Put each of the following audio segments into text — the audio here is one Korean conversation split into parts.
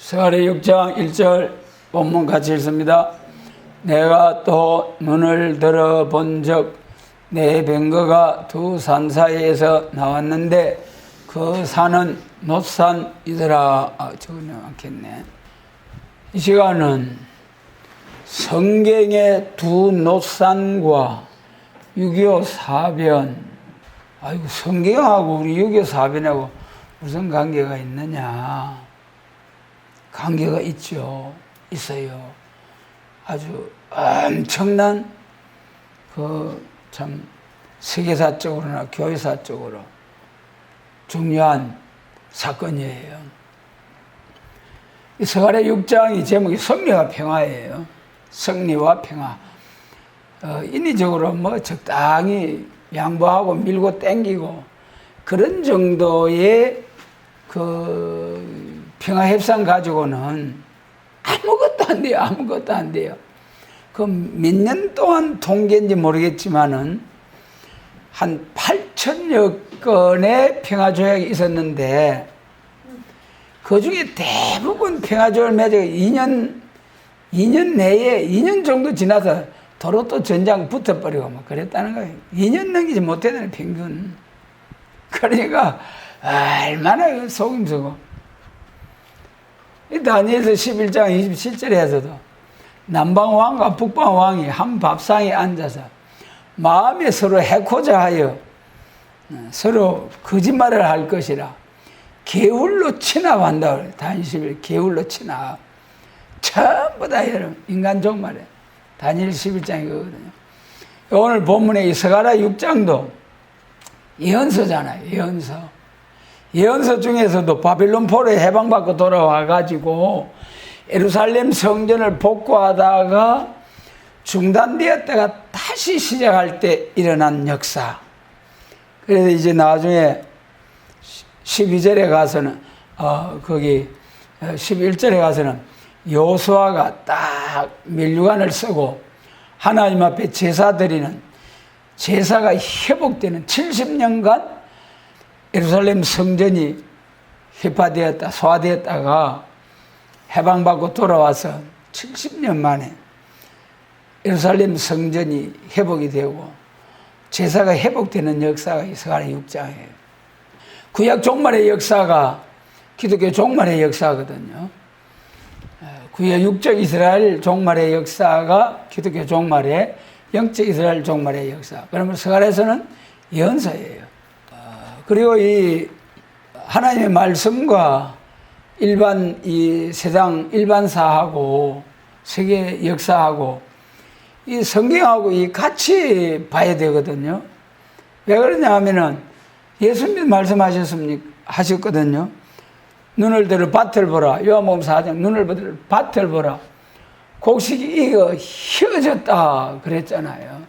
스가랴 6장 1절 본문 같이 읽습니다. 내가 또 눈을 들어 본 적 내 병거가 두 산 사이에서 나왔는데 그 산은 놋산이더라. 적어놓지 않겠네. 이 시간은 성경의 두 놋산과 6.25 사변. 아이고, 성경하고 우리 6.25 사변하고 무슨 관계가 있느냐? 관계가 있어요. 아주 엄청난 참 세계사적으로나 교회사적으로 중요한 사건이에요. 이 스가랴 6장이 제목이 승리와 평화예요. 승리와 평화. 인위적으로 적당히 양보하고 밀고 땡기고 그런 정도의 평화 협상 가지고는 아무것도 안 돼요. 그 몇 년 동안 통계인지 모르겠지만은 한 8천여 건의 평화조약이 있었는데 그 중에 대부분 평화조약을 맺어 2년 내에 2년 정도 지나서 도로 또 전장 붙어버리고 그랬다는 거예요. 2년 넘기지 못했다는 평균. 그러니까 얼마나 속임수고. 이 다니엘서 11장 27절에서도 남방왕과 북방왕이 한 밥상에 앉아서 마음에 서로 해코자 하여 서로 거짓말을 할 것이라 게을로 친합한다. 다니엘 11 게을로 친합. 전부 다 여러분 인간 종말에 다니엘 11장이거든요. 오늘 본문의 이 스가랴 6장도 예언서잖아요. 예언서 중에서도 바빌론 포로에 해방받고 돌아와가지고 예루살렘 성전을 복구하다가 중단되었다가 다시 시작할 때 일어난 역사. 그래서 이제 나중에 12절에 가서는 거기 11절에 가서는 여호수아가 딱 면류관을 쓰고 하나님 앞에 제사 드리는 제사가 회복되는 70년간 예루살렘 성전이 회파되었다, 소화되었다가 해방받고 돌아와서 70년 만에 예루살렘 성전이 회복이 되고 제사가 회복되는 역사가 이 스가랴 6장이에요. 구약 종말의 역사가 기독교 종말의 역사거든요. 구약 육적 이스라엘 종말의 역사가 기독교 종말의 영적 이스라엘 종말의 역사. 그러면 스가랴에서는 예언서예요. 그리고 이 하나님의 말씀과 일반 이 세상 일반사하고 세계 역사하고 이 성경하고 이 같이 봐야 되거든요. 왜 그러냐 하면은 예수님 말씀하셨거든요. 눈을 들어 밭을 보라. 요한복음 4장 눈을 들어 밭을 보라. 곡식이 이거 휘어졌다 그랬잖아요.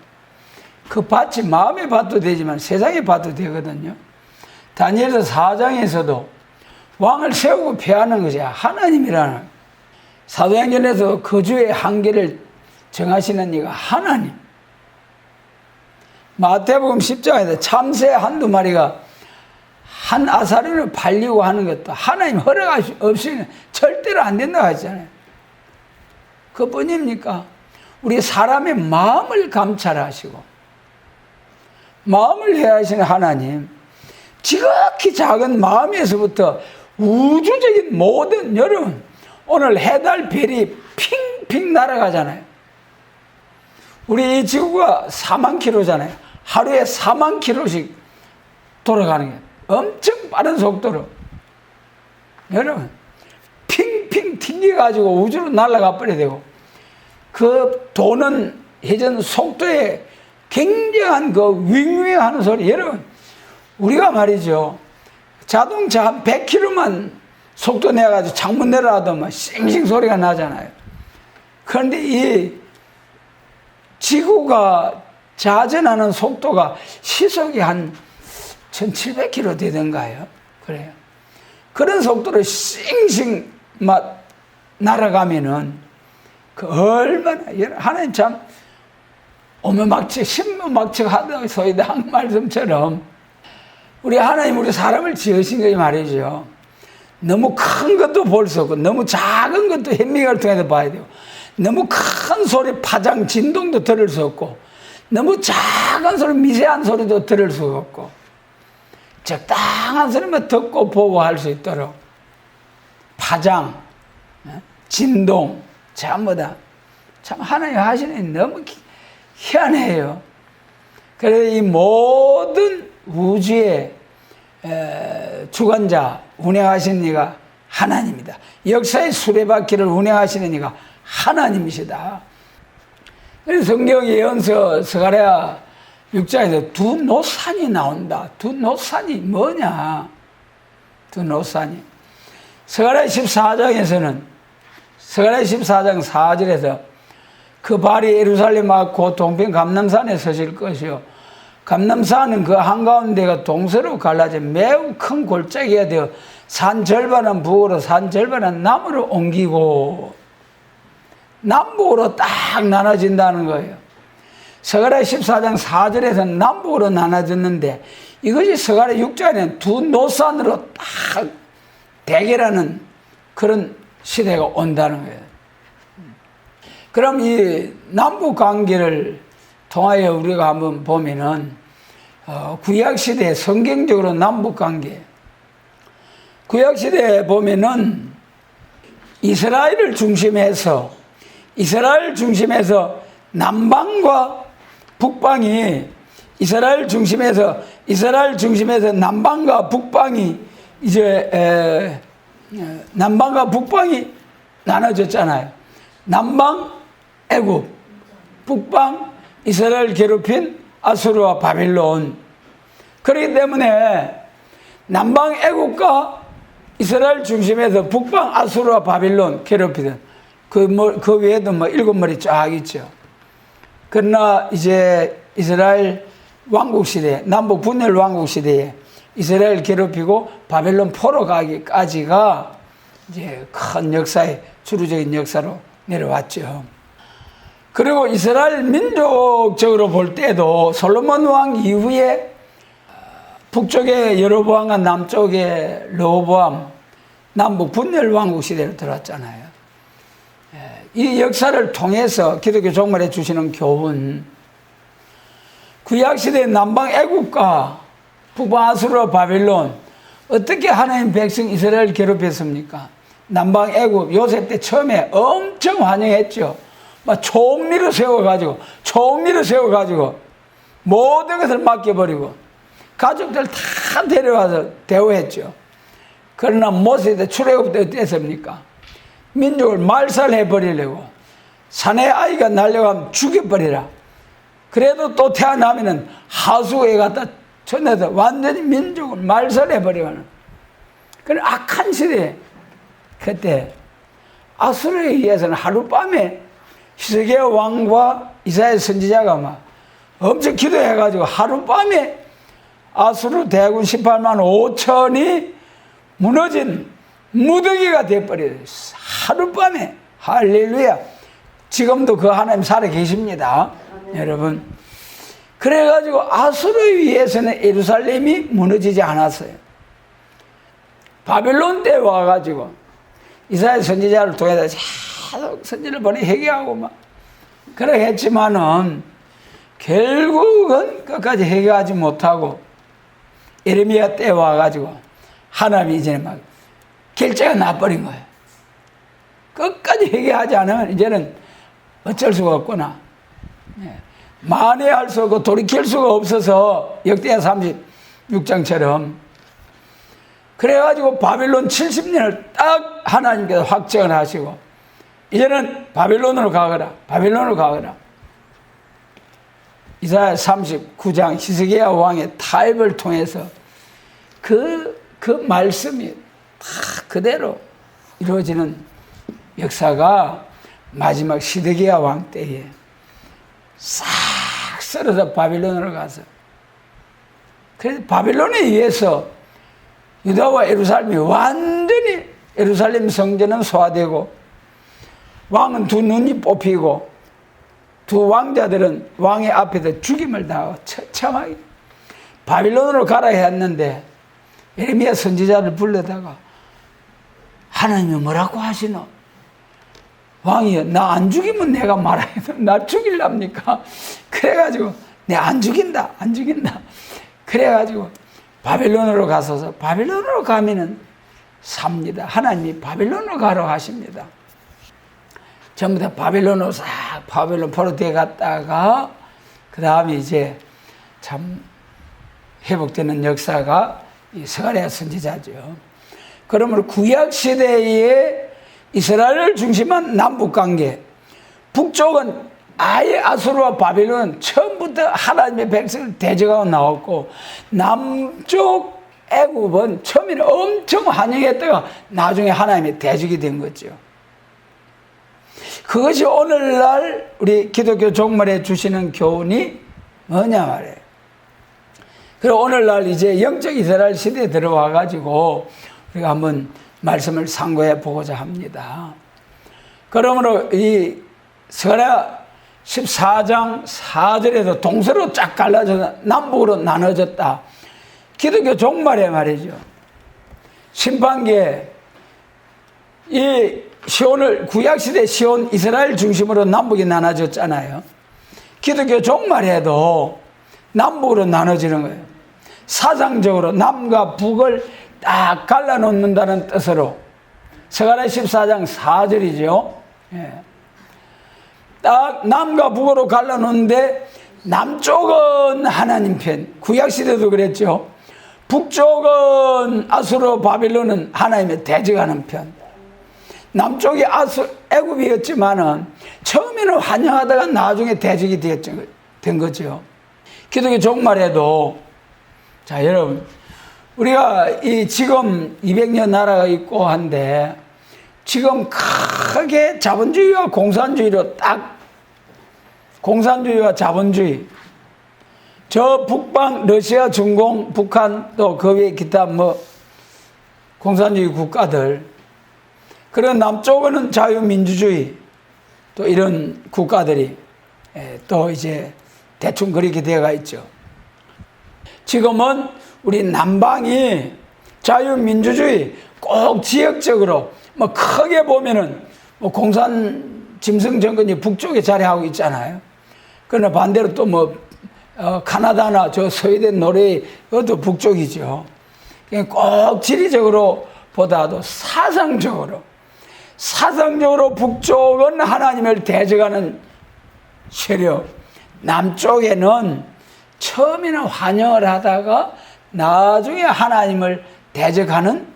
그 밭이 마음의 밭도 되지만 세상의 밭도 되거든요. 다니엘서 4장에서도 왕을 세우고 폐하는 것이 하나님이라는 사도행전에서 거주의 한계를 정하시는 이가 하나님. 마태복음 10장에서 참새 한두 마리가 한 아사리를 팔리고 하는 것도 하나님 허락 없이는 절대로 안 된다고 하잖아요. 그뿐입니까? 우리 사람의 마음을 감찰하시고 마음을 헤아리시는 하나님, 지극히 작은 마음에서부터 우주적인 모든 여러분 오늘 해달 별이 핑핑 날아가잖아요. 우리 이 지구가 4만 킬로잖아요. 하루에 4만 킬로씩 돌아가는 거예요. 엄청 빠른 속도로 여러분 핑핑 튕겨가지고 우주로 날아가 버려야 되고 그 도는 회전 속도에 굉장한 그 윙윙하는 소리. 여러분 우리가 말이죠 자동차 한 100km만 속도 내가지고 창문 내려놔도 막 싱싱 소리가 나잖아요. 그런데 이 지구가 자전하는 속도가 시속이 한 1700km 되던가요? 그래요. 그런 속도로 싱싱 막 날아가면은 그 얼마나 하나님 참 오면막측 신문막측 하다 소이다 한 말씀처럼 우리 하나님 우리 사람을 지으신 거지 말이죠. 너무 큰 것도 볼 수 없고 너무 작은 것도 현미경을 통해서 봐야 되고 너무 큰 소리 파장 진동도 들을 수 없고 너무 작은 소리 미세한 소리도 들을 수 없고 적당한 소리만 듣고 보고 할 수 있도록 파장, 진동 전부 다 참 하나님 하시는 너무 희한해요. 그래서 이 모든 우주의 주관자 운행하시는 이가 하나님이다. 역사의 수레바퀴를 운행하시는 이가 하나님이시다. 그래서 성경 예언서 스가랴 6장에서 두 노산이 나온다. 두 노산이 뭐냐? 두 노산이. 스가랴 14장에서는 스가랴 14장 4절에서 그 발이 예루살렘 앞고 동편 감람산에 서실 것이요 감람산은 그 한가운데가 동서로 갈라져 매우 큰 골짜기가 되어 산 절반은 북으로 산 절반은 남으로 옮기고 남북으로 딱 나눠진다는 거예요. 스가랴 14장 4절에서 남북으로 나눠졌는데 이것이 스가랴 6장에는 두 노산으로 딱 대결하는 그런 시대가 온다는 거예요. 그럼 이 남북 관계를 통하여 우리가 한번 보면은 구약시대 성경적으로 남북 관계 구약시대에 보면은 이스라엘 중심에서 남방과 북방이 이스라엘 중심에서 남방과 북방이 이제 남방과 북방이 나눠졌잖아요. 남방 애굽, 북방 이스라엘 괴롭힌 아수르와 바빌론. 그렇기 때문에 남방 애국과 이스라엘 중심에서 북방 아수르와 바빌론 괴롭히던 그 외에도 뭐 7머리 쫙 있죠. 그러나 이제 이스라엘 왕국시대, 남북 분열 왕국시대에 이스라엘 괴롭히고 바벨론 포로 가기까지가 이제 큰 역사의 주류적인 역사로 내려왔죠. 그리고 이스라엘 민족적으로 볼 때도 솔로몬 왕 이후에 북쪽의 여로보암과 남쪽의 르호보암, 남북 분열 왕국 시대로 들어왔잖아요. 이 역사를 통해서 기독교 종말에 주시는 교훈, 구약시대 남방 애국과 북방 아수르와 바빌론 어떻게 하나님 백성 이스라엘 괴롭혔습니까? 남방 애국 요셉 때 처음에 엄청 환영했죠. 막 총리를 세워가지고 모든 것을 맡겨버리고 가족들 다 데려와서 대우했죠. 그러나 모세 때 출애굽 때 어땠습니까? 민족을 말살해버리려고 사내 아이가 날려가면 죽여버리라. 그래도 또 태어나면은 하수에 갖다 전해서 완전히 민족을 말살해버리는 그런 악한 시대에 그때 아수르에 의해서는 하룻밤에 히스기야 왕과 이사야 선지자가 막 엄청 기도해가지고 하룻밤에 아수르 대군 18만 5천이 무너진 무더기가 되어버려요. 하룻밤에. 할렐루야. 지금도 그 하나님 살아 계십니다. 여러분. 그래가지고 아수르에 의해서는 예루살렘이 무너지지 않았어요. 바벨론 때 와가지고 이사야 선지자를 통해서 계속 선지를 보내 회개하고 막 그래 했지만은 결국은 끝까지 회개하지 못하고 예레미야 때 와가지고 하나님이 이제는 막 결제가 나버린 거예요. 끝까지 회개하지 않으면 이제는 어쩔 수가 없구나. 만회할 수 없고 돌이킬 수가 없어서 역대하 36장처럼 그래가지고 바빌론 70년을 딱 하나님께서 확정을 하시고 이제는 바빌론으로 가거라. 이사야 39장 히스기야 왕의 타협을 통해서 그 말씀이 다 그대로 이루어지는 역사가 마지막 시드기야 왕 때에 싹 썰어서 바빌론으로 가서 그래서 바빌론에 의해서 유다와 예루살렘이 완전히 예루살렘 성전은 소화되고 왕은 두 눈이 뽑히고 두 왕자들은 왕의 앞에서 죽임을 당하고 처참하게 바빌론으로 가라 했는데 예레미야 선지자를 불러다가 하나님이 뭐라고 하시노? 왕이여, 나 안 죽이면 내가 말아야 돼. 나 죽일랍니까? 그래가지고 내 안 죽인다, 안 죽인다. 그래가지고 바벨론으로 가서서 바벨론으로 가면은 삽니다. 하나님이 바벨론으로 가라고 하십니다. 전부 다 바벨론으로 싹 바벨론 포로되어 갔다가 그 다음에 이제 참 회복되는 역사가 이 스가랴 선지자죠. 그러므로 구약 시대에 이스라엘을 중심한 남북 관계, 북쪽은 아예 아수르와 바벨론은 처음부터 하나님의 백성을 대적하고 나왔고, 남쪽 애굽은 처음에는 엄청 환영했다가 나중에 하나님의 대적이 된 거죠. 그것이 오늘날 우리 기독교 종말에 주시는 교훈이 뭐냐 말이에요. 그리고 오늘날 이제 영적 이스라엘 시대에 들어와 가지고 우리가 한번 말씀을 상고해 보고자 합니다. 그러므로 이 스가랴 14장 4절에도 동서로 쫙 갈라져서 남북으로 나눠졌다. 기독교 종말에 말이죠. 심판기에 이 시온을 구약시대 시온 이스라엘 중심으로 남북이 나눠졌잖아요. 기독교 종말에도 남북으로 나눠지는 거예요. 사상적으로 남과 북을 딱 갈라놓는다는 뜻으로 스가랴 14장 4절이죠. 예. 딱 남과 북으로 갈라놓는데 남쪽은 하나님 편, 구약시대도 그랬죠. 북쪽은 아수르 바빌론은 하나님의 대적하는 편. 남쪽이 애굽이었지만은 처음에는 환영하다가 나중에 대적이 된 거죠. 기독교 종말에도 자 여러분, 우리가 이 지금 200년 나라가 있고 한데 지금 크게 자본주의와 공산주의로 딱 공산주의와 자본주의, 저 북방 러시아, 중공, 북한 또 그 외 기타 뭐 공산주의 국가들, 그리고 남쪽은 자유민주주의 또 이런 국가들이 또 이제 대충 그렇게 되어가 있죠. 지금은 우리 남방이 자유민주주의 꼭 지역적으로 뭐 크게 보면은 뭐 공산 짐승 정권이 북쪽에 자리하고 있잖아요. 그러나 반대로 또 뭐 카나다나 저 스웨덴, 노르웨이 그것도 북쪽이죠. 꼭 지리적으로 보다도 사상적으로 북쪽은 하나님을 대적하는 세력, 남쪽에는 처음에는 환영을 하다가 나중에 하나님을 대적하는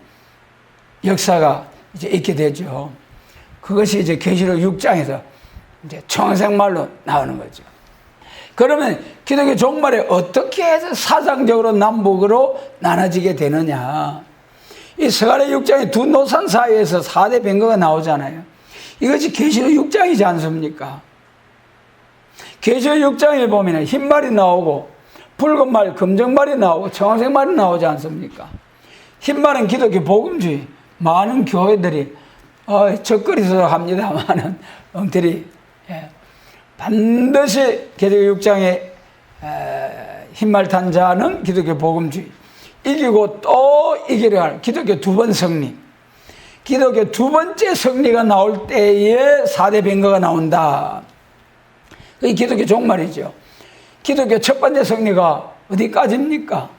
역사가 이제 있게 되죠. 그것이 이제 계시록 6장에서 이제 청생말로 나오는 거죠. 그러면 기독교 종말에 어떻게 해서 사상적으로 남북으로 나눠지게 되느냐? 이 스가랴 6장에 두 노산 사이에서 4대 병거가 나오잖아요. 이것이 계시록 6장이지 않습니까? 계시록 6장에 보면 흰 말이 나오고 붉은 말, 금정 말이 나오고 청색 말이 나오지 않습니까? 흰 말은 기독교 복음주의. 많은 교회들이 적거리서 합니다만은 엉터리 반드시 계시록 6장에 흰말 탄 자는 기독교 복음주의. 이기고 또 이기려 할 기독교 두 번 승리. 기독교 두 번째 승리가 나올 때에 4대 병거가 나온다. 그게 기독교 종말이죠. 기독교 첫 번째 승리가 어디까지입니까?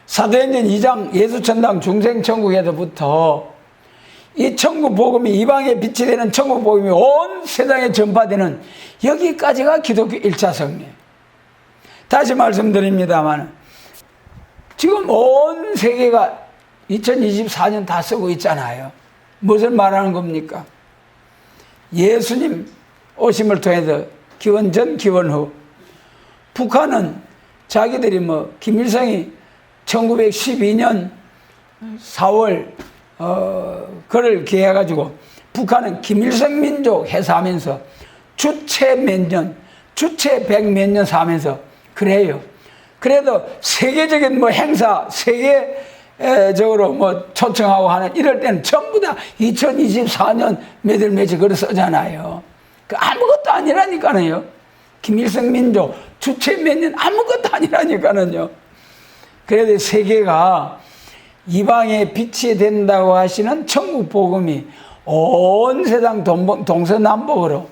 사도행전 2장 예수천당 중생천국에서부터 이 천국 복음이 이방의 빛이 되는 천국 복음이 온 세상에 전파되는 여기까지가 기독교 1차 승리. 다시 말씀드립니다만 지금 온 세계가 2024년 다 쓰고 있잖아요. 무엇을 말하는 겁니까? 예수님 오심을 통해서 기원 전 기원 후. 북한은 자기들이 뭐 김일성이 1912년 4월 그를 기해가지고 북한은 김일성 민족 해사하면서 주체 몇 년, 주체 100 몇 년 사면서 그래요. 그래도 세계적인 뭐 행사, 세계적으로 뭐 초청하고 하는 이럴 때는 전부 다 2024년 몇월 며칠 글을 쓰잖아요. 그 아무것도 아니라니까요. 김일성 민족 주체 몇 년 아무것도 아니라니까요. 그래도 세계가 이방의 빛이 된다고 하시는 천국 복음이 온 세상 동서남북으로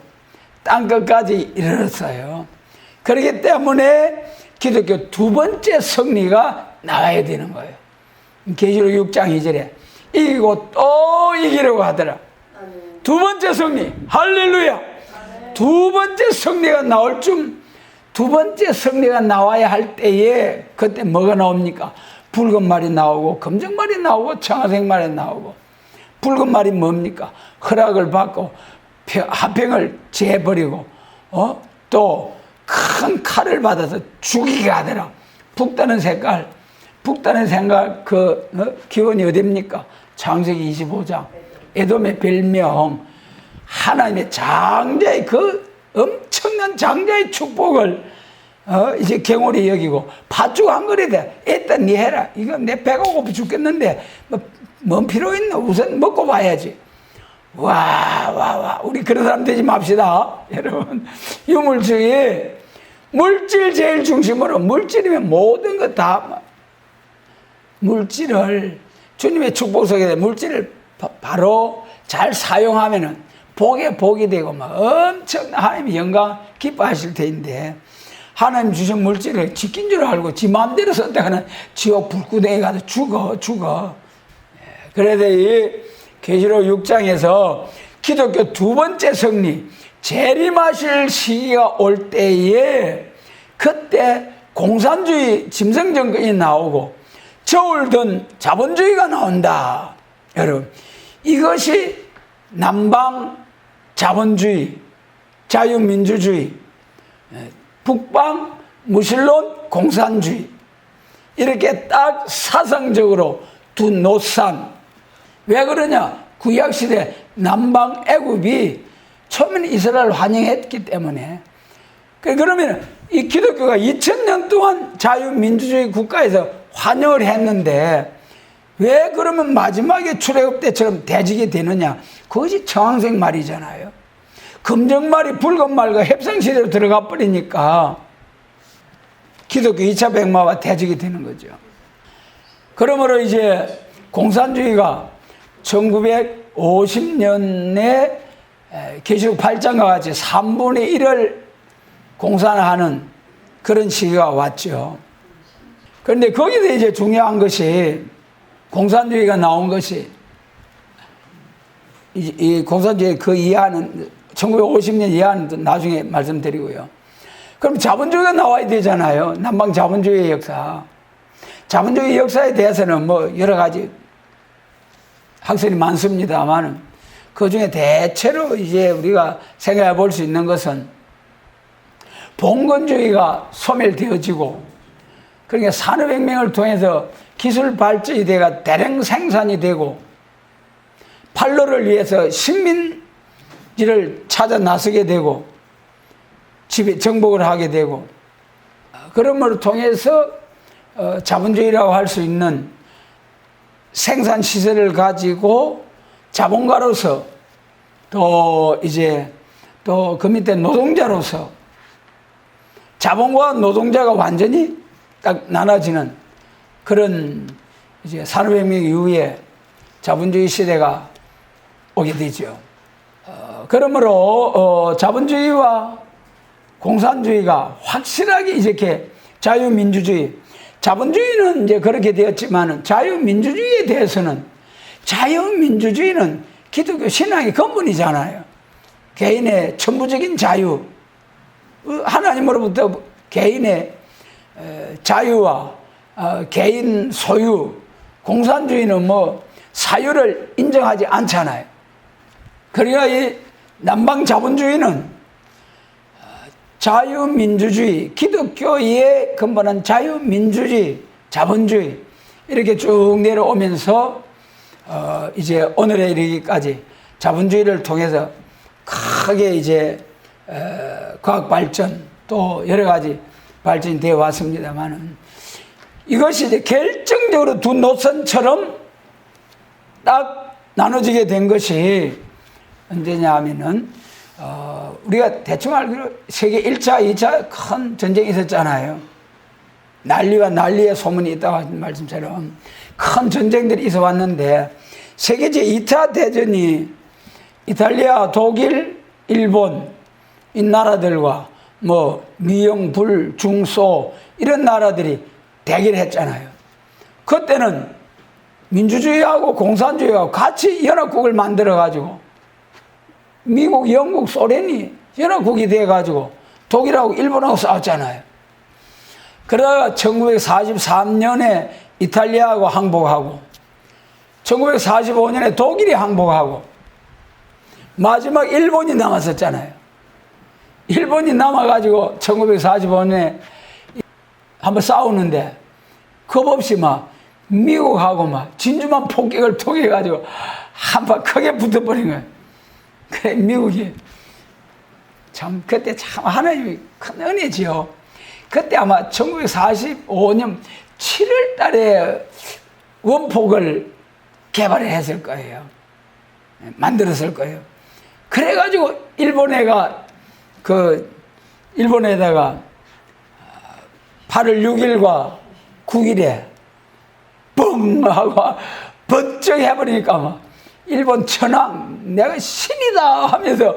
땅끝까지 이르렀어요. 그렇기 때문에 기독교 두 번째 승리가 나와야 되는 거예요. 계시록 6장 2절에 이기고 또 이기려고 하더라. 두 번째 승리, 할렐루야. 두 번째 승리가 나올 두 번째 승리가 나와야 할 때에 그때 뭐가 나옵니까? 붉은 말이 나오고 검정 말이 나오고 청아색 말이 나오고. 붉은 말이 뭡니까? 허락을 받고 화평을 재버리고 또 큰 칼을 받아서 죽이게 하더라. 북다는 색깔 기원이 어딥니까? 창세기 25장 에돔의 별명, 하나님의 장자의 그 엄청난 장자의 축복을 이제 경홀히 여기고 팥죽 한 그릇에 애따 니 해라. 이거 내 배가 고파 죽겠는데 뭔 필요 있나? 우선 먹고 봐야지. 와 우리 그런 사람 되지 맙시다. 여러분, 유물주의 물질 제일 중심으로, 물질이면 모든 것 다, 물질을 주님의 축복 속에 물질을 바로 잘 사용하면은 복에 복이 되고 막 엄청 하나님의 영광 기뻐하실 텐데, 하나님 주신 물질을 지킨 줄 알고 지 마음대로 선택하는 지옥 불구덩이 가서 죽어. 그래서 이 계시록 6장에서 기독교 두 번째 승리, 재림하실 시기가 올 때에 그때 공산주의 짐승정권이 나오고 저울든 자본주의가 나온다. 여러분, 이것이 남방 자본주의, 자유민주주의, 북방 무신론 공산주의, 이렇게 딱 사상적으로 두 노산. 왜 그러냐? 구약시대 남방 애굽이 처음에는 이스라엘을 환영했기 때문에. 그러면 이 기독교가 2000년 동안 자유민주주의 국가에서 환영을 했는데 왜 그러면 마지막에 출애굽 때처럼 대적이 되느냐? 그것이 청황색 말이잖아요. 검정 말이 붉은 말과 협상시대로 들어가 버리니까 기독교 2차 백마와 대적이 되는 거죠. 그러므로 이제 공산주의가 1950년에 계시록 8장과 같이 3분의 1을 공산화하는 그런 시기가 왔죠. 그런데 거기서 이제 중요한 것이, 공산주의가 나온 것이, 이 공산주의 그 이하는 1950년 이하는 나중에 말씀드리고요. 그럼 자본주의가 나와야 되잖아요. 남방 자본주의의 역사. 자본주의 역사에 대해서는 뭐 여러 가지 학설이 많습니다만, 그 중에 대체로 이제 우리가 생각해 볼 수 있는 것은 봉건주의가 소멸되어지고, 그러니까 산업혁명을 통해서 기술 발전이 돼가 대량 생산이 되고, 판로를 위해서 식민지를 찾아 나서게 되고, 지배 정복을 하게 되고, 그러므로 통해서 자본주의라고 할 수 있는 생산 시설을 가지고 자본가로서 또 이제 또 그 밑에 노동자로서 자본과 노동자가 완전히 딱 나눠지는 그런 이제 산업혁명 이후에 자본주의 시대가 오게 되죠. 그러므로 자본주의와 공산주의가 확실하게 이렇게 자유민주주의, 자본주의는 이제 그렇게 되었지만 자유민주주의에 대해서는, 자유민주주의는 기독교 신앙의 근본이잖아요. 개인의 천부적인 자유, 하나님으로부터 개인의 자유와 개인 소유, 공산주의는 뭐 사유를 인정하지 않잖아요. 그러니까 이 남방 자본주의는 자유민주주의, 기독교의 근본은 자유민주주의, 자본주의, 이렇게 쭉 내려오면서 이제 오늘에 이르기까지 자본주의를 통해서 크게 이제 과학 발전 또 여러 가지 발전이 되어 왔습니다만은, 이것이 이제 결정적으로 두 노선처럼 딱 나눠지게 된 것이 언제냐 하면은 우리가 대충 알기로 세계 1차, 2차 큰 전쟁이 있었잖아요. 난리와 난리의 소문이 있다고 하신 말씀처럼 큰 전쟁들이 있어 왔는데 세계제 2차 대전이 이탈리아, 독일, 일본 이 나라들과 뭐 미영, 불, 중, 소 이런 나라들이 대결했잖아요. 그때는 민주주의하고 공산주의하고 같이 연합국을 만들어 가지고 미국, 영국, 소련이 연합국이 돼 가지고 독일하고 일본하고 싸웠잖아요. 그러다가 1943년에 이탈리아하고 항복하고 1945년에 독일이 항복하고 마지막 일본이 남았었잖아요. 일본이 남아가지고 1945년에 한번 싸우는데 겁없이 막 미국하고 막 진주만 폭격을 통해가지고 한판 크게 붙어버린 거예요. 그래, 미국이 참 그때 참 하나님이 큰 은혜지요. 그때 아마 1945년 7월 달에 원폭을 개발을 했을 거예요. 만들었을 거예요. 그래가지고 일본에다가 8월 6일과 9일에 뻥 하고 번쩍 해버리니까 막 일본 천황 내가 신이다 하면서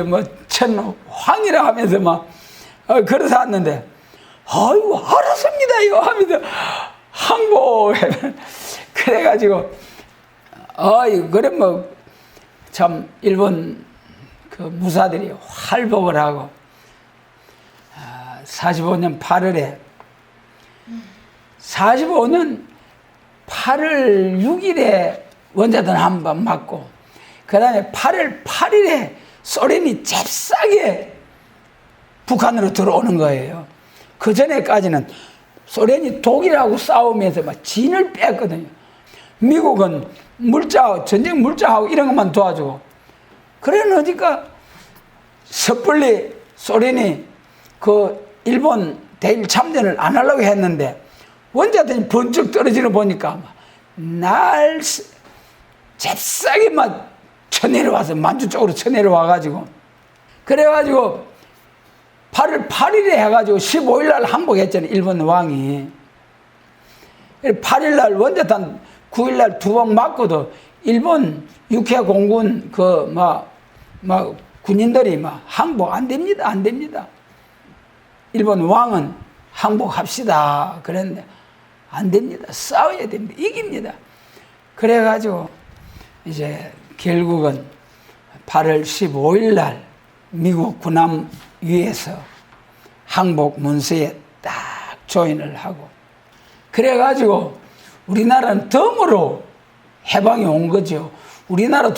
뭐 천황이라 하면서 막 그래서 왔는데 아이고 알았습니다요 하면서 항복해 그래가지고 그래 뭐 참 일본 그 무사들이 활복을 하고 45년 8월에 45년 8월 6일에 원자탄 한 번 맞고 그 다음에 8월 8일에 소련이 잽싸게 북한으로 들어오는 거예요. 그 전에까지는 소련이 독일하고 싸우면서 막 진을 뺐거든요. 미국은 전쟁 물자하고 이런 것만 도와주고 그러니까 섣불리 소련이 그 일본 대일 참전을 안 하려고 했는데 원자탄이 번쩍 떨어지는 보니까 날 잽싸게 막 쳐내려와서 만주 쪽으로 쳐내려와가지고 그래가지고 8월 8일에 해가지고 15일 날 항복했잖아요. 일본 왕이 8일 날 원자탄 9일 날 두 방 맞고도 일본 육해 공군 군인들이 항복 안 됩니다. 안 됩니다. 일본 왕은 항복합시다. 그랬는데 안 됩니다. 싸워야 됩니다. 이깁니다. 그래가지고 이제 결국은 8월 15일 날 미국 군함 위에서 항복 문서에 딱 조인을 하고 그래가지고 우리나라는 덤으로 해방이 온 거죠. 우리나라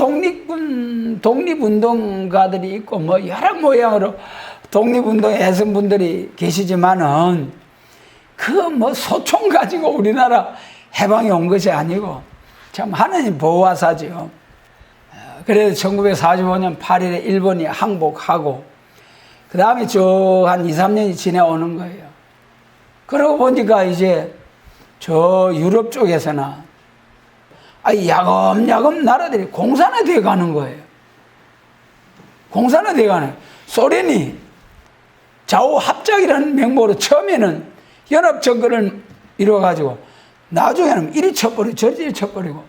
독립운동가들이 있고 뭐 여러 모양으로 독립운동 애선분들이 계시지만은 그 뭐 소총 가지고 우리나라 해방이 온 것이 아니고 참 하나님 보호하사죠. 그래서 1945년 8일에 일본이 항복하고 그 다음에 쭉 한 2, 3년이 지나오는 거예요. 그러고 보니까 이제 저 유럽 쪽에서나 야금야금 나라들이 공산화되어 가는 거예요. 공산화되어 가는 거예요. 소련이 좌우합작이라는 명목으로 처음에는 연합정권을 이루어가지고 나중에는 이리 쳐버리고 저리 쳐버리고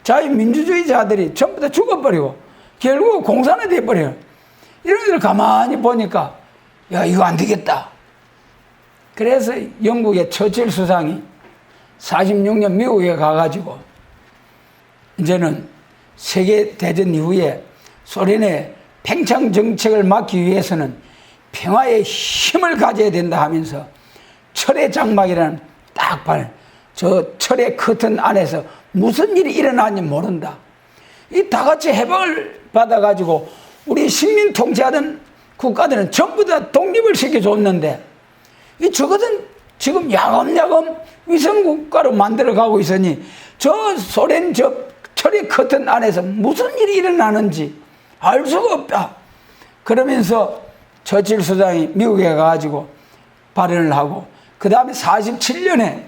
자유민주주의자들이 전부 다 죽어버리고 결국 공산화되어 버려요. 이런 것을 가만히 보니까 이거 안 되겠다. 그래서 영국의 처칠 수상이 46년 미국에 가가지고 이제는 세계대전 이후에 소련의 팽창 정책을 막기 위해서는 평화의 힘을 가져야 된다 하면서 철의 장막이라는 딱 저 철의 커튼 안에서 무슨 일이 일어나는지 모른다. 이 다 같이 해방을 받아가지고 우리 식민 통치하던 국가들은 전부 다 독립을 시켜줬는데 저것은 지금 야금야금 위성국가로 만들어가고 있으니 저 소련 저 철의 커튼 안에서 무슨 일이 일어나는지 알 수가 없다. 그러면서 처칠 수장이 미국에 가가지고 발언을 하고 그 다음에 47년에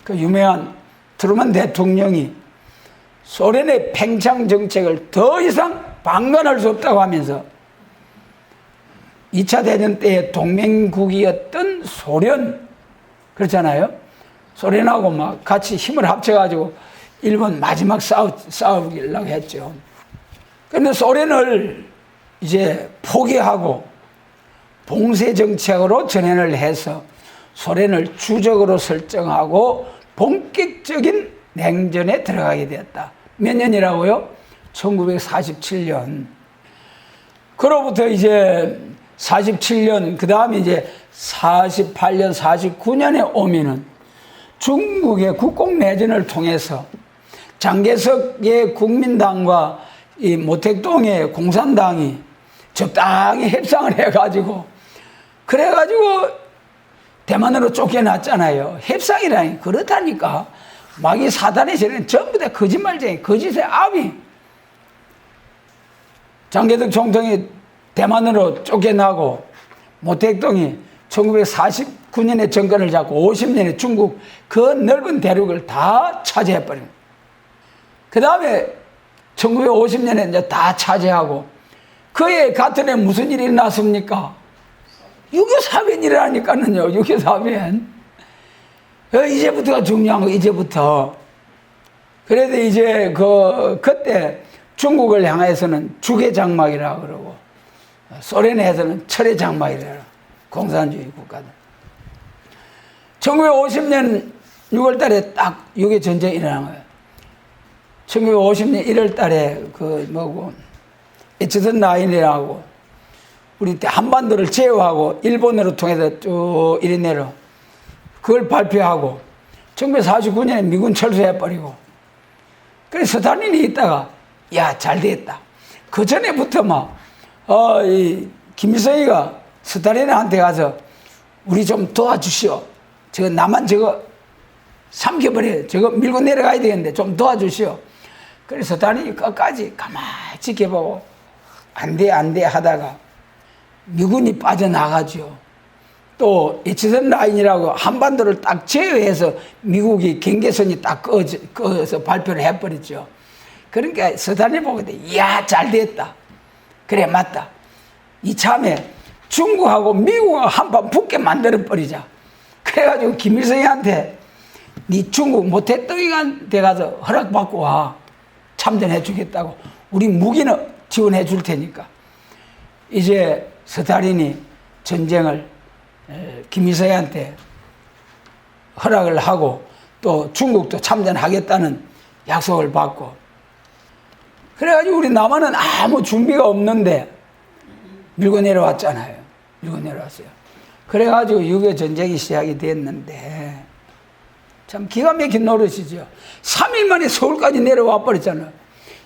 그 유명한 트루먼 대통령이 소련의 팽창 정책을 더 이상 방관할 수 없다고 하면서 2차 대전 때의 동맹국이었던 소련 그렇잖아요. 소련하고 막 같이 힘을 합쳐가지고 일본 마지막 싸우려고 했죠. 그런데 소련을 이제 포기하고 봉쇄 정책으로 전환을 해서 소련을 주적으로 설정하고 본격적인 냉전에 들어가게 되었다. 몇 년이라고요? 1947년. 그로부터 이제 47년, 그 다음에 이제 48년, 49년에 오면은 중국의 국공내전을 통해서 장개석의 국민당과 이 모택동의 공산당이 적당히 협상을 해가지고, 그래가지고 대만으로 쫓겨났잖아요. 협상이라니 그렇다니까. 마귀 사단의 세력은 전부 다 거짓말쟁이, 거짓의 아비. 장개석 총통이 대만으로 쫓겨나고 모택동이 1949년에 정권을 잡고 50년에 중국 그 넓은 대륙을 다 차지해버립니다. 그 다음에 1950년에 이제 다 차지하고, 그해 같은 해 무슨 일이 났습니까? 6.25 사변이라니까는요. 6.25 사변. 이제부터가 중요한 거, 이제부터. 그래도 이제 그때 중국을 향해서는 주계장막이라고 그러고, 소련에서는 철의 장막이라고, 공산주의 국가들. 1950년 6월 달에 딱 6.25 전쟁이 일어난 거예요. 1950년 1월 달에 에츠선 라인이라고, 우리 한반도를 제어하고 일본으로 통해서 쭉 이리 내려, 그걸 발표하고 1949년에 미군 철수해버리고, 그래서 스탈린이 있다가 야, 잘 됐다. 그 전에부터 이 김일성이가 스탈린한테 가서 우리 좀 도와주시오. 저거 나만 저거 삼켜버려. 저거 밀고 내려가야 되겠는데 좀 도와주시오. 그래서 스탈린이 끝까지 가만히 지켜보고 안 돼 하다가 미군이 빠져나가죠. 또 에츠선 라인이라고 한반도를 딱 제어해서 미국이 경계선이 딱 꺼서 발표를 해버렸죠. 그러니까 스탈린이 보게 돼. 이야, 잘 됐다. 그래, 맞다. 이참에 중국하고 미국하고 한판 붙게 만들어버리자. 그래가지고 김일성이한테 네 중국 모택동이한테 가서 허락받고 와. 참전해 주겠다고. 우리 무기는 지원해 줄 테니까. 이제 스탈린이 전쟁을 김일성한테 허락을 하고 또 중국도 참전하겠다는 약속을 받고, 그래가지고 우리 남한은 아무 준비가 없는데 밀고 내려왔잖아요. 밀고 내려왔어요. 그래가지고 6.25 전쟁이 시작이 됐는데 참 기가 막힌 노릇이죠. 3일 만에 서울까지 내려와 버렸잖아요.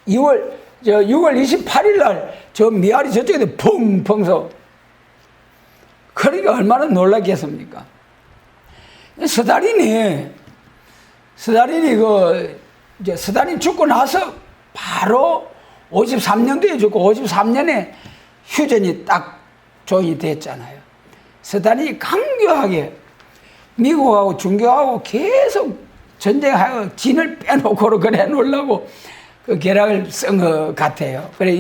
6월 28일 날 저 미아리 저쪽에 펑펑 서. 그러니까 얼마나 놀랐겠습니까? 스탈린이 스탈린 죽고 나서 바로 53년도에 죽고 53년에 휴전이 딱 조인이 됐잖아요. 스탈린이 강경하게 미국하고 중국하고 계속 전쟁하고 진을 빼놓고 그래 놓으려고 그 계략을 쓴 것 같아요. 그래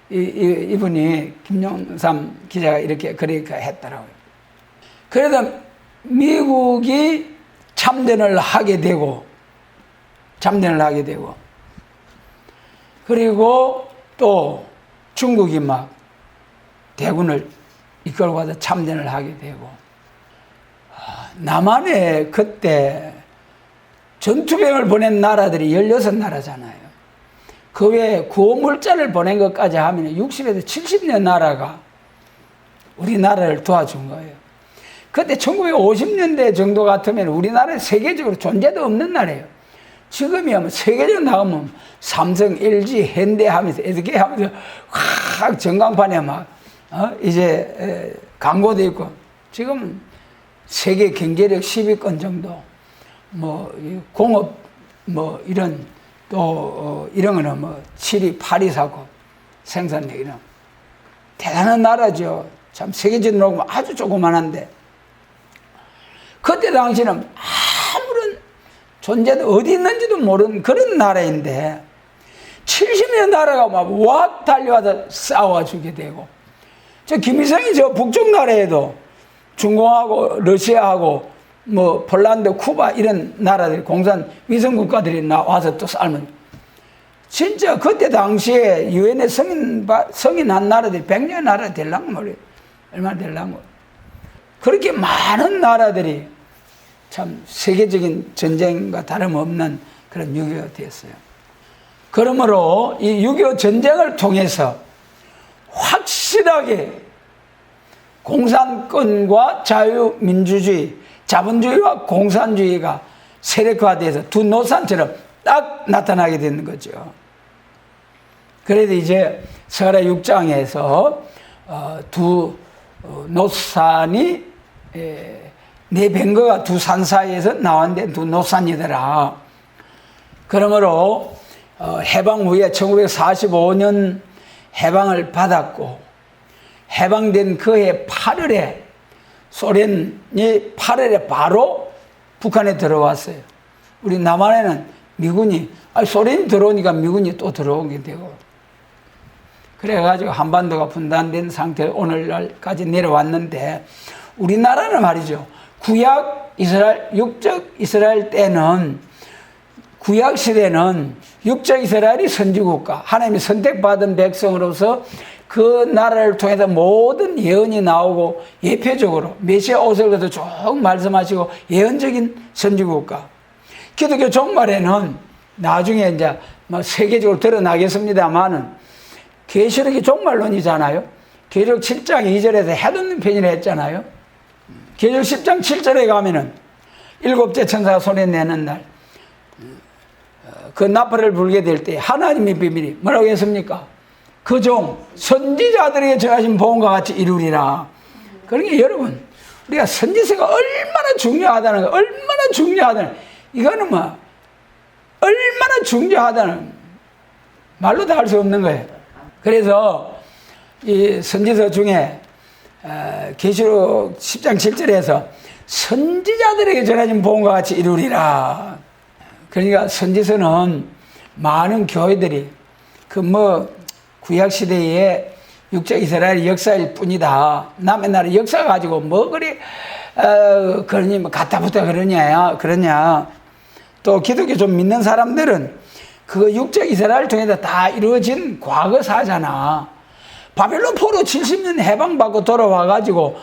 이분이 김용삼 기자가 이렇게 그러니까 했더라고요. 그래서 미국이 참전을 하게 되고 그리고 또 중국이 막 대군을 이끌고 가서 참전을 하게 되고, 남한에 그때 전투병을 보낸 나라들이 16나라잖아요. 그 외에 구호물자를 보낸 것까지 하면 60에서 70여 나라가 우리나라를 도와준 거예요. 그때 1950년대 정도 같으면 우리나라는 세계적으로 존재도 없는 나라예요. 지금이야 세계적으로 나가면 삼성, LG, 현대 하면서 이렇게 하면서 확 전광판에 이제 광고도 있고, 지금 세계 경제력 10위권 정도, 공업 이런 또 이런 거는 7위, 8위 사고 생산력 이런 대단한 나라죠. 참 세계적으로 보면 아주 조그만한데, 그때 당시는 아무런 존재도 어디 있는지도 모르는 그런 나라인데 70여 나라가 왁 달려와서 싸워주게 되고, 저 김일성이 저 북쪽 나라에도 중공하고 러시아하고 뭐 폴란드, 쿠바 이런 나라들이 공산 위성 국가들이 나와서 또 살면 진짜 그때 당시에 유엔에 승인한 나라들이 100여 나라 될랑고 말이에요. 얼마나 될랑고. 그렇게 많은 나라들이 참 세계적인 전쟁과 다름없는 그런 6.25가 되었어요. 그러므로 이 6.25 전쟁을 통해서 확실하게 공산권과 자유민주주의, 자본주의와 공산주의가 세력화돼서 두 노산처럼 딱 나타나게 되는 거죠. 그래도 이제 스가랴 6장에서 두 노산이 네 뱅거가 두 산 사이에서 나왔는데 두 노산이더라. 그러므로 해방 후에 1945년 해방을 받았고 해방된 그해 8월에 소련이 8월에 바로 북한에 들어왔어요. 우리 남한에는 미군이 소련이 들어오니까 미군이 또 들어오게 되고 그래가지고 한반도가 분단된 상태로 오늘날까지 내려왔는데 우리나라는 말이죠. 구약 이스라엘, 육적 이스라엘 때는 구약 시대는 육적 이스라엘이 선지국가, 하나님이 선택받은 백성으로서 그 나라를 통해서 모든 예언이 나오고 예표적으로 메시아 오실 것도 쭉 말씀하시고 예언적인 선지국가. 기독교 종말에는 나중에 이제 뭐 세계적으로 드러나겠습니다만은 계시록이 종말론이잖아요. 계시록 7장 2절에서 해돋는 편이라 했잖아요. 계시록 10장 7절에 가면은 일곱째 천사가 소리 내는 날 그 나팔을 불게 될 때 하나님의 비밀이 뭐라고 했습니까? 그 종 선지자들에게 전하신 복음과 같이 이루리라. 그러니까 여러분 우리가 선지서가 얼마나 중요하다는 거, 얼마나 중요하다는 이거는 뭐 얼마나 중요하다는 말로 다 할 수 없는 거예요. 그래서 이 선지서 중에 계시록 10장 7절에서 선지자들에게 전하신 복음과 같이 이루리라. 그러니까 선지서는 많은 교회들이 그 뭐 구약 시대에 육적 이스라엘 역사일 뿐이다. 남의 나라 역사 가지고 뭐 그리 그러니 뭐 갖다붙어 그러냐. 또 기독교 좀 믿는 사람들은 그 육적 이스라엘 통해서 다 이루어진 과거사잖아. 바벨론 포로 70년 해방받고 돌아와가지고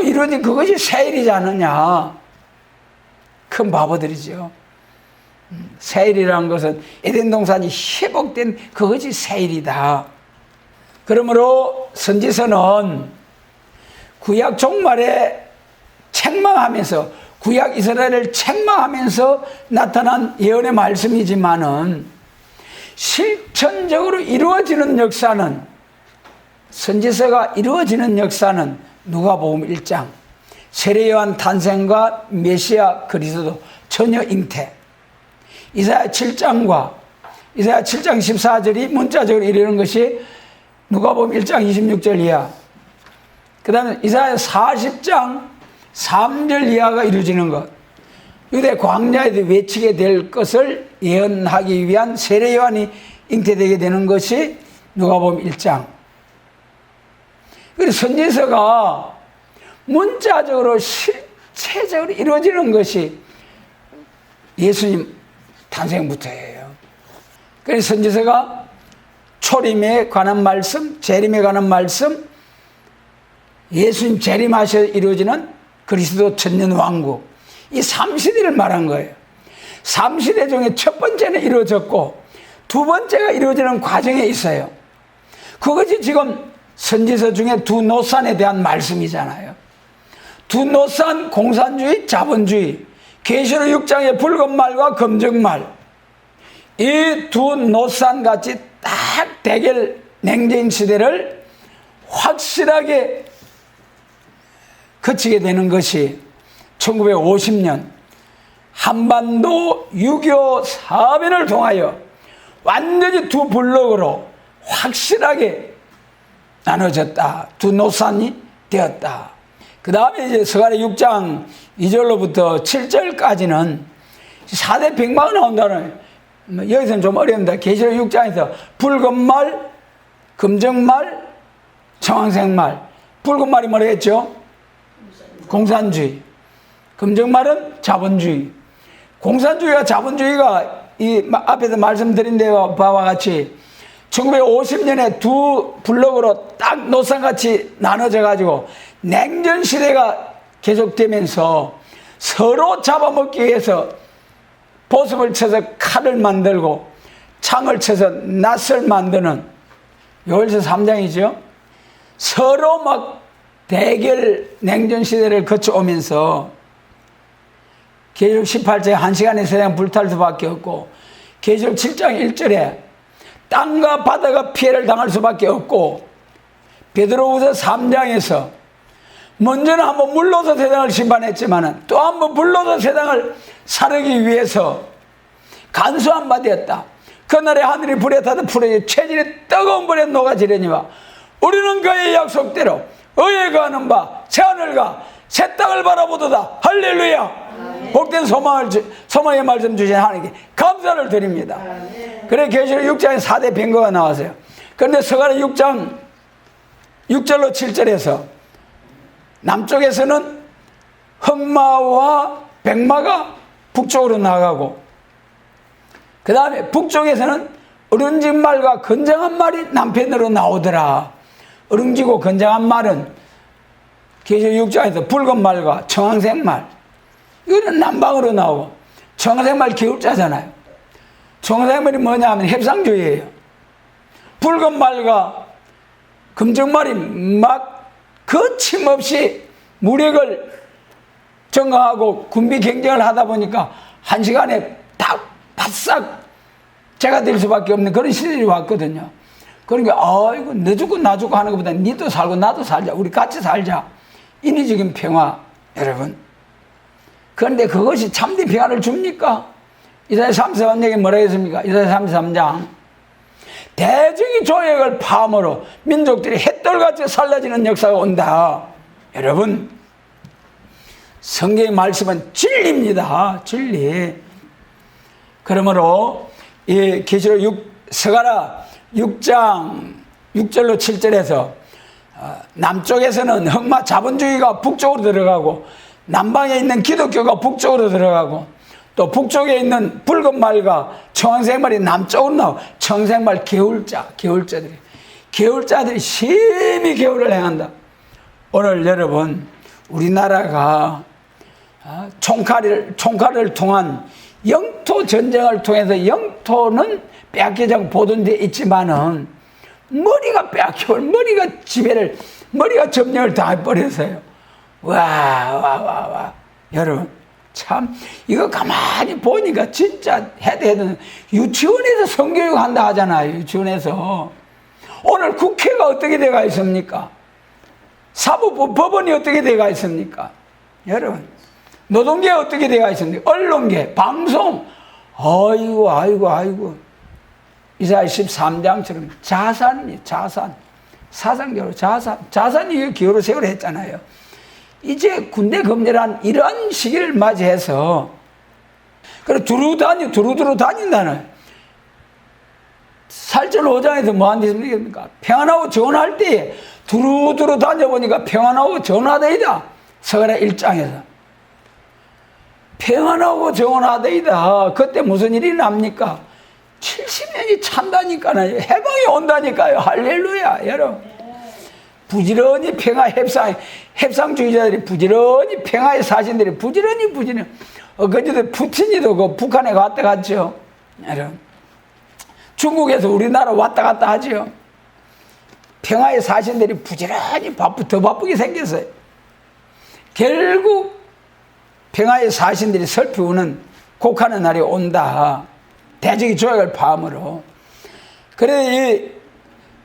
이루어진 그것이 세일이지 않느냐. 큰 바보들이죠. 세일이라는 것은 에덴 동산이 회복된 그것이 세일이다. 그러므로 선지서는 구약 종말에 책망하면서 구약 이스라엘을 책망하면서 나타난 예언의 말씀이지만은 실천적으로 이루어지는 역사는 선지서가 이루어지는 역사는 누가복음 1장 세례 요한 탄생과 메시아 그리스도 처녀 잉태 이사야 7장과 이사야 7장 14절이 문자적으로 이루는 것이 누가복음 1장 26절 이하 그 다음에 이사야 40장 3절 이하가 이루어지는 것 유대 광야에서 외치게 될 것을 예언하기 위한 세례 요한이 잉태되게 되는 것이 누가복음 1장. 그래서 선지서가 문자적으로 실체적으로 이루어지는 것이 예수님 탄생부터예요. 그래서 선지서가 초림에 관한 말씀, 재림에 관한 말씀, 예수님 재림하셔 이루어지는 그리스도 천년 왕국 이 3시대를 말한 거예요. 3시대 중에 첫 번째는 이루어졌고 두 번째가 이루어지는 과정에 있어요. 그것이 지금 선지서 중에 두 노산에 대한 말씀이잖아요. 두 노산 공산주의, 자본주의 계시록 6장의 붉은 말과 검정 말 이 두 노산같이 딱 대결 냉전 시대를 확실하게 거치게 되는 것이 1950년 한반도 6.25 사변을 통하여 완전히 두 블록으로 확실하게 나눠졌다. 두 노산이 되었다. 그 다음에 이제 스가랴 6장 2절로부터 7절까지는 4대 백마가 나온다는 여기서는 좀 어렵습니다. 계시록 6장에서 붉은 말, 검정 말, 청황색 말. 붉은 말이 뭐라 했죠? 공산주의. 검정말은 자본주의. 공산주의와 자본주의가 이 앞에서 말씀드린 바와 같이 1950년에 두 블록으로 딱 노선같이 나눠져 가지고 냉전 시대가 계속되면서 서로 잡아먹기 위해서 보습을 쳐서 칼을 만들고 창을 쳐서 낫을 만드는 요일서 3장이죠. 서로 막 대결 냉전 시대를 거쳐오면서 계시록 18장에 1시간에 세상 불탈 수밖에 없고, 계시록 7장 1절에 땅과 바다가 피해를 당할 수밖에 없고, 베드로후서 3장에서 먼저는 한번 물로서 세상을 심판했지만 또 한번 불로서 세상을 사르기 위해서 간수한 바 되었다. 그날에 하늘이 불에 타도 풀어지 체질이 뜨거운 불에 녹아지려니와 우리는 그의 약속대로 의에 거하는 바 새 하늘과 새 땅을 바라보도다. 할렐루야. 복된 소망의 말씀 주신 하나님께 감사를 드립니다. 그래 계시록 6장에 4대 병거가 나왔어요. 그런데 서가랴 6장 6절로 7절에서 남쪽에서는 흑마와 백마가 북쪽으로 나가고, 그 다음에 북쪽에서는 어른진 말과 건장한 말이 남편으로 나오더라. 어른지고 건장한 말은 계시록 6장에서 붉은 말과 청황색 말, 이거는 남방으로 나오고, 청황색 말 기울자잖아요. 청황색 말이 뭐냐 하면 협상주의예요. 붉은 말과 검정 말이 막 거침없이 무력을 증강하고 군비 경쟁을 하다 보니까 한 시간에 딱 바싹 제가 될 수밖에 없는 그런 시대이 왔거든요. 그러니까 아이고 너 죽고 나 죽고 하는 것보다 니도 살고 나도 살자, 우리 같이 살자, 인위적인 평화. 여러분, 그런데 그것이 참된 평화를 줍니까? 이사야 33장에 뭐라 했습니까? 이사야 33장 대적이 조약을 파함으로 민족들이 햇돌같이 살라지는 역사가 온다. 여러분, 성경의 말씀은 진리입니다. 진리. 그러므로 이 계시록 서가랴 6장 6절로 7절에서 남쪽에서는 흑마 자본주의가 북쪽으로 들어가고, 남방에 있는 기독교가 북쪽으로 들어가고, 또 북쪽에 있는 붉은 말과 청색 말이 남쪽으로 나오고, 청색 말 계울자들이 심히 계울을 행한다. 오늘 여러분, 우리나라가 총칼을 통한 영토 전쟁을 통해서 영토는 빼앗기자고 보존되어 있지만은 머리가 빼앗겨, 머리가 점령을 당해버렸어요. 와. 여러분, 참, 이거 가만히 보니까 진짜 해도 유치원에서 성교육 한다 하잖아요. 유치원에서. 오늘 국회가 어떻게 돼가 있습니까? 사법부, 법원이 어떻게 돼가 있습니까? 여러분, 노동계가 어떻게 돼가 있습니까? 언론계, 방송. 아이고. 이사야 13장처럼 자산. 사상적으로 자산이 기호로 세우려 했잖아요. 이제 군대 검열한 이런 시기를 맞이해서, 그래, 두루두루 다닌다는. 살전 5장에서 뭐 한 짓입니까? 평안하고 전할 때에 두루두루 다녀보니까 평안하고 전하되이다. 서가랴 1장에서. 평안하고 전하되이다. 그때 무슨 일이 납니까? 70년이 찬다니까요. 해방이 온다니까요. 할렐루야, 여러분. 부지런히 협상주의자들이 부지런히 평화의 사신들이 부지런히 그제도 푸틴이도 그 북한에 왔다 갔죠. 여러분, 중국에서 우리나라 왔다 갔다 하죠. 평화의 사신들이 부지런히 더 바쁘게 생겼어요. 결국 평화의 사신들이 살피우는 곡하는 날이 온다. 대적이 조약을 파함으로. 그래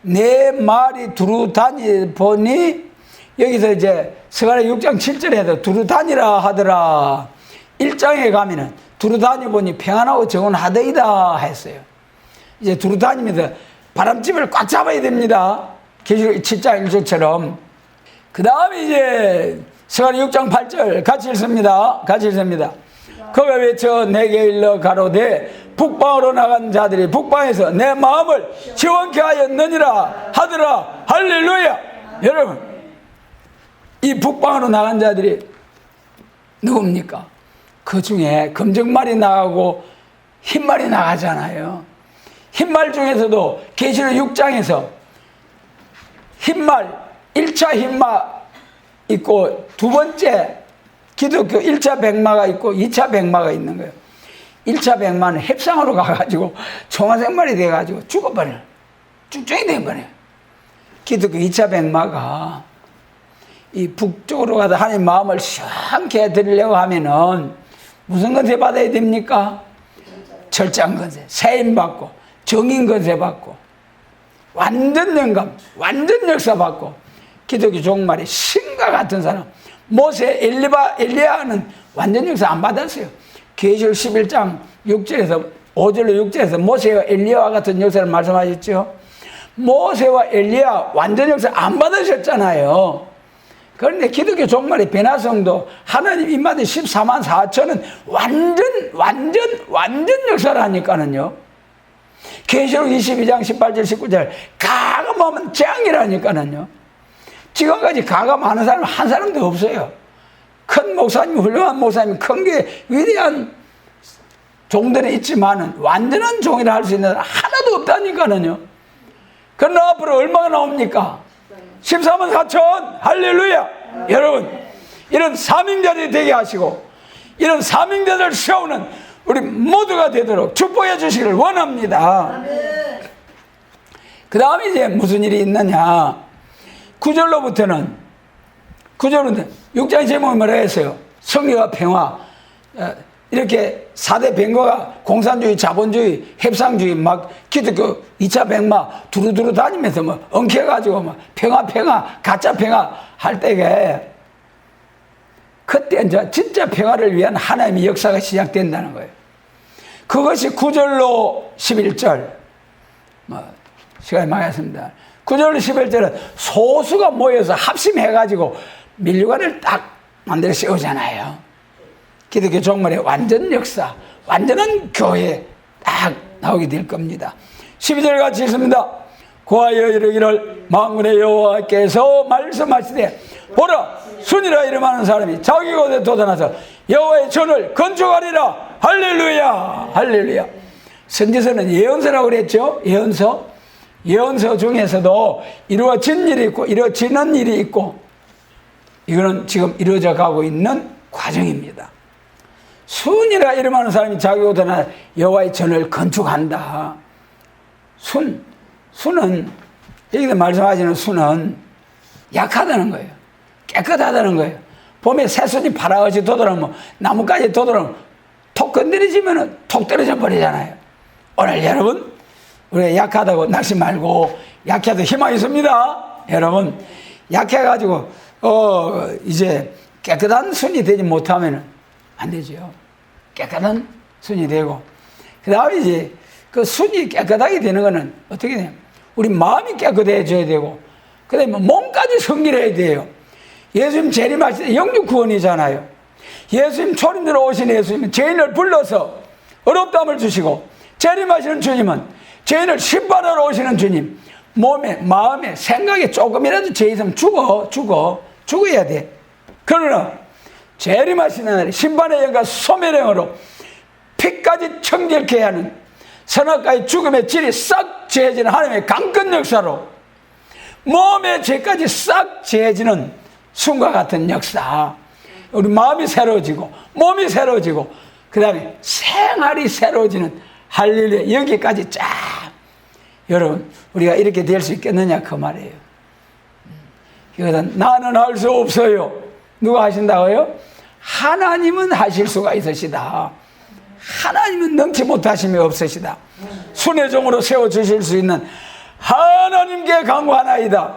내 말이 두루 다니 보니, 여기서 이제 서가랴 6장 7절에도 두루 다니라 하더라. 1장에 가면은 두루 다니 보니 평안하고 정원하더이다 했어요. 이제 두루 다니면서 바람집을 꽉 잡아야 됩니다. 계시록 7장 1절처럼. 그 다음에 이제 서가랴 6장 8절 같이 읽습니다. 그가 외쳐 내게 일러 가로되 북방으로 나간 자들이 북방에서 내 마음을 시원케 하였느니라 하더라. 할렐루야. 여러분, 이 북방으로 나간 자들이 누굽니까? 그 중에 검정말이 나가고 흰말이 나가잖아요. 흰말 중에서도 계시록 6장에서 흰말 1차 흰마 있고 두 번째 기독교 1차 백마가 있고 2차 백마가 있는 거예요. 1차 백마는 heb상으로 가가지고 청아생말이 돼가지고 죽어버려요. 쭉쭉이 돼버려요. 기독교 2차 백마가 이 북쪽으로 가서 하나님 마음을 시원케 해드리려고 하면은 무슨 건세 받아야 됩니까? 철장 건세, 세임 받고 정인 건세 받고 완전 영감, 완전 역사 받고 기독교 종말이 신과 같은 사람 모세, 엘리야는 완전 역사 안 받았어요. 계시록 11장 6절에서 5절로 6절에서 모세와 엘리야와 같은 역사를 말씀하셨죠. 모세와 엘리야 완전 역사 안 받으셨잖아요. 그런데 기독교 종말의 변화성도 하나님 입맛에 14만 4천은 완전 역사를 하니까는요. 계시록 22장 18절 19절 가감하면 재앙이라니까는요. 지금까지 가감하는 사람 한 사람도 없어요. 큰 목사님, 훌륭한 목사님, 큰 게 위대한 종들은 있지만은 완전한 종이라 할 수 있는 사람 하나도 없다니까는요. 그러나 앞으로 얼마가 나옵니까? 14만 4천 할렐루야. 여러분 이런 사명자들이 되게 하시고 이런 사명자들을 세우는 우리 모두가 되도록 축복해 주시기를 원합니다. 그 다음에 이제 무슨 일이 있느냐. 9절로부터는 6장 제목이 뭐라 했어요? 성리와 평화. 이렇게 4대 병거가 공산주의, 자본주의, 협상주의 막 기독교 2차 백마 두루두루 다니면서 뭐 엉켜가지고 막 평화, 가짜 평화 할 때에 그때 이제 진짜 평화를 위한 하나님의 역사가 시작된다는 거예요. 그것이 9절로 11절. 뭐 시간이 많이 했습니다. 9절로 11절은 소수가 모여서 합심해가지고 민류관을 딱 만들어 세우잖아요. 기독교 종말의 완전 역사, 완전한 교회 딱 나오게 될 겁니다. 12절 같이 있습니다. 고하여 이르기를 만군의 여호와께서 말씀하시되 보라 순이라 이름하는 사람이 자기 곳에 돋아나서 여호와의 전을 건축하리라. 할렐루야. 할렐루야. 선지서는 예언서라고 그랬죠. 예언서 중에서도 이루어진 일이 있고 이루어지는 일이 있고 이거는 지금 이루어져 가고 있는 과정입니다. 순이라 이름하는 사람이 자기 곳에 돋아나 여호와의 전을 건축한다. 순은 여기서 말씀하시는 순은 약하다는 거예요. 깨끗하다는 거예요. 봄에 새순이 파라같이 돋아오면 나뭇가지 돋아오면 톡 건드려지면 톡 떨어져 버리잖아요. 오늘 여러분 우리가 약하다고 낙심 말고 약해도 희망이 있습니다. 여러분 약해가지고 이제 깨끗한 순이 되지 못하면 안 되죠. 깨끗한 순이 되고 그 다음에 이제 그 순이 깨끗하게 되는 거는 어떻게 돼요? 우리 마음이 깨끗해져야 되고 그 다음에 몸까지 성결해야 돼요. 예수님 재림하실 때 영육 구원이잖아요. 예수님 초림으로 오신 예수님은 죄인을 불러서 어렵다함을 주시고 재림하시는 주님은 죄인을 심판하러 오시는 주님. 몸에 마음에 생각에 조금이라도 죄 있으면 죽어야 돼. 그러나 재림하시는 날에 심판의 영과 소멸의 영으로 피까지 청결케 하는 선악과의 죽음의 질이 싹 제해지는 하나님의 강권 역사로 몸의 죄까지 싹 제해지는 순과 같은 역사. 우리 마음이 새로워지고 몸이 새로워지고 그 다음에 생활이 새로워지는 할렐루야. 여기까지 쫙. 여러분 우리가 이렇게 될 수 있겠느냐 그 말이에요. 이것은 나는 할 수 없어요. 누가 하신다고요? 하나님은 하실 수가 있으시다. 하나님은 능치 못하심이 없으시다. 순의 종으로 세워주실 수 있는 하나님께 간구하나이다.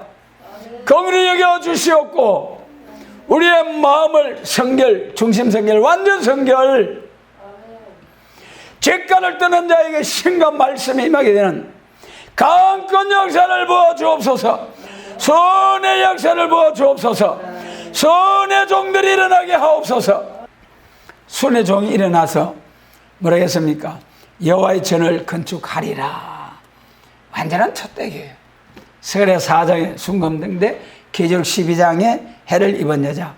긍휼히 여겨 주시옵고 우리의 마음을 성결, 중심 성결, 완전 성결, 죄가를 떠난 자에게 신과 말씀이 임하게 되는 강권 역사를 부어 주옵소서. 선의 역사를 부어 주옵소서. 선의 종들이 일어나게 하옵소서. 선의 종이 일어나서 뭐라 했습니까? 여호와의 전을 건축하리라. 완전한 첫대기예요. 스가랴 4장에 순금등대, 계시록 12장에 해를 입은 여자,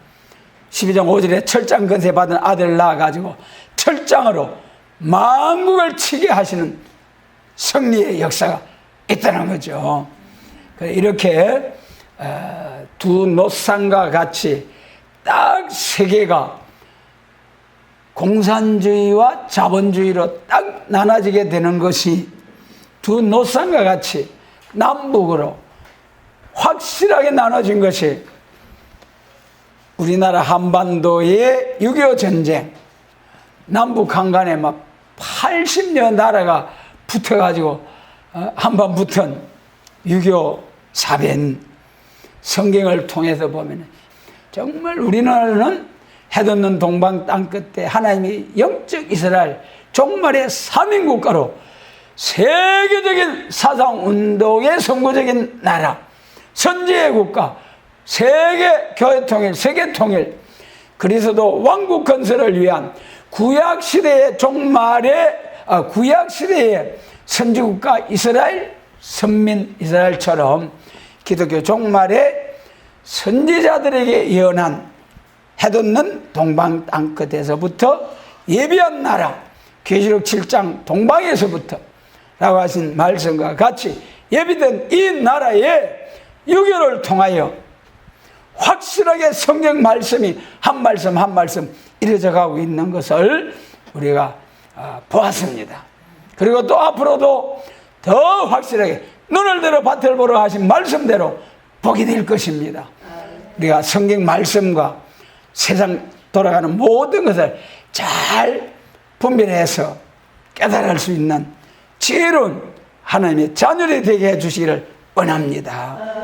12장 5절에 철장 건세 받은 아들을 낳아가지고 철장으로 만국을 치게 하시는 승리의 역사가 있다는 거죠. 이렇게 두 노상과 같이 딱 세계가 공산주의와 자본주의로 딱 나눠지게 되는 것이 두 노상과 같이 남북으로 확실하게 나눠진 것이 우리나라 한반도의 6.25 전쟁, 남북 한간에 막 80여 나라가 붙어가지고 한번 붙은 6.25 사변, 성경을 통해서 보면 정말 우리나라는 해돋는 동방 땅 끝에 하나님이 영적 이스라엘 종말의 3인 국가로 세계적인 사상운동의 선구적인 나라, 선지의 국가, 세계 교회 통일, 세계 통일, 그리스도 왕국 건설을 위한 구약시대의 종말의 구약시대의 선지국가 이스라엘, 선민 이스라엘처럼 기독교 종말의 선지자들에게 예언한 해돋는 동방 땅끝에서부터 예비한 나라, 계시록 7장 동방에서부터 라고 하신 말씀과 같이 예비된 이 나라의 유교를 통하여 확실하게 성경 말씀이 한 말씀 한 말씀 이루어져 가고 있는 것을 우리가 보았습니다. 그리고 또 앞으로도 더 확실하게 눈을 들어 밭을 보러 하신 말씀대로 보게 될 것입니다. 우리가 성경 말씀과 세상 돌아가는 모든 것을 잘 분별해서 깨달을 수 있는 지혜로운 하나님의 자녀들이 되게 해주시기를 원합니다.